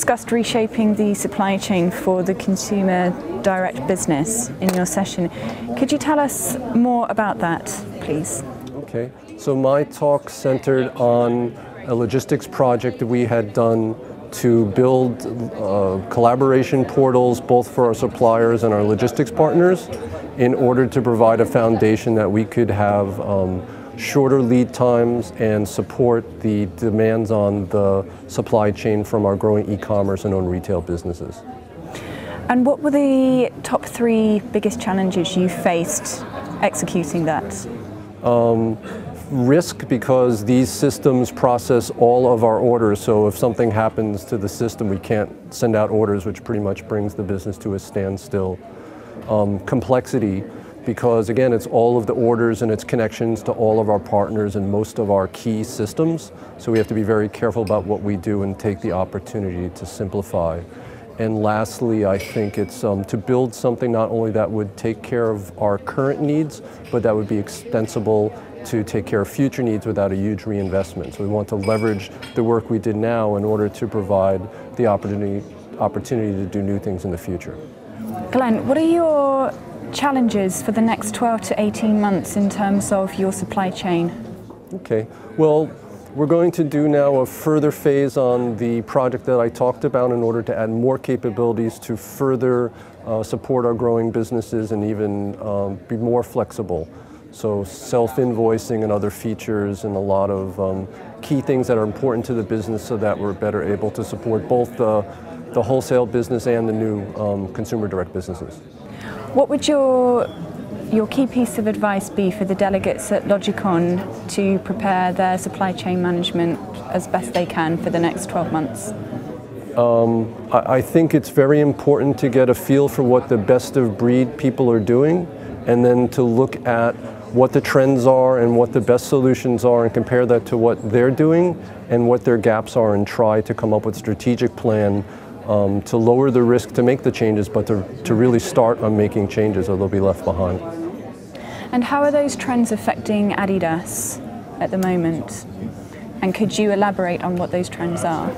discussed reshaping the supply chain for the consumer direct business in your session. Could you tell us more about that, please? Okay, so my talk centered on a logistics project that we had done to build collaboration portals both for our suppliers and our logistics partners in order to provide a foundation that we could have shorter lead times and support the demands on the supply chain from our growing e-commerce and own retail businesses. And what were the top 3 biggest challenges you faced executing that? Risk, because these systems process all of our orders, so if something happens to the system we can't send out orders, which pretty much brings the business to a standstill. Complexity, because again it's all of the orders and its connections to all of our partners and most of our key systems, so we have to be very careful about what we do and take the opportunity to simplify. And lastly, I think it's to build something not only that would take care of our current needs, but that would be extensible to take care of future needs without a huge reinvestment. So we want to leverage the work we did now in order to provide the opportunity to do new things in the future. Glenn, what are your challenges for the next 12 to 18 months in terms of your supply chain? Okay, well, we're going to do now a further phase on the project that I talked about in order to add more capabilities to further support our growing businesses and even be more flexible. So self-invoicing and other features and a lot of key things that are important to the business so that we're better able to support both the wholesale business and the new consumer direct businesses. What would your key piece of advice be for the delegates at LogiCon to prepare their supply chain management as best they can for the next 12 months? I think it's very important to get a feel for what the best of breed people are doing, and then to look at what the trends are and what the best solutions are and compare that to what they're doing and what their gaps are and try to come up with a strategic plan to lower the risk to make the changes, but to really start on making changes or they'll be left behind. And how are those trends affecting Adidas at the moment? And could you elaborate on what those trends are?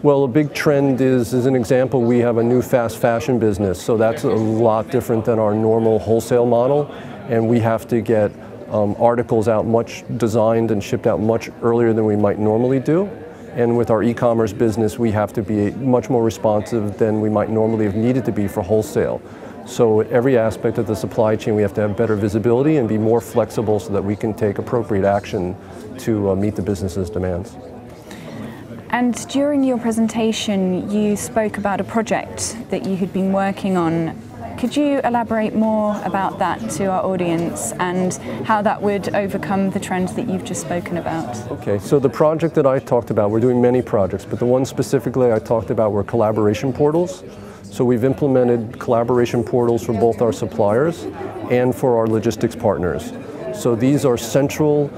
Well, a big trend is, as an example, we have a new fast fashion business, so that's a lot different than our normal wholesale model, and we have to get articles out designed and shipped out much earlier than we might normally do. And with our e-commerce business, we have to be much more responsive than we might normally have needed to be for wholesale. So at every aspect of the supply chain, we have to have better visibility and be more flexible so that we can take appropriate action to meet the business's demands. And during your presentation, you spoke about a project that you had been working on. Could you elaborate more about that to our audience and how that would overcome the trends that you've just spoken about? Okay, so the project that I talked about, we're doing many projects, but the one specifically I talked about were collaboration portals. So we've implemented collaboration portals for both our suppliers and for our logistics partners. So these are central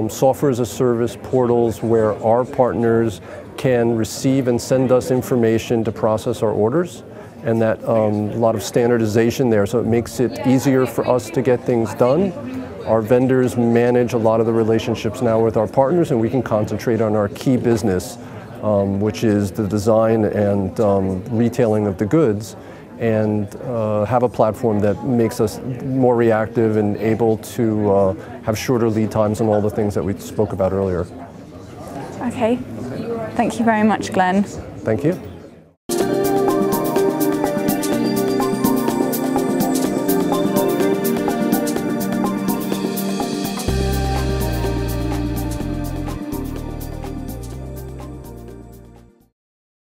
software as a service portals where our partners can receive and send us information to process our orders, and that a lot of standardization there, so it makes it easier for us to get things done. Our vendors manage a lot of the relationships now with our partners, and we can concentrate on our key business, which is the design and retailing of the goods, and have a platform that makes us more reactive and able to have shorter lead times and all the things that we spoke about earlier. Okay, thank you very much, Glenn. Thank you.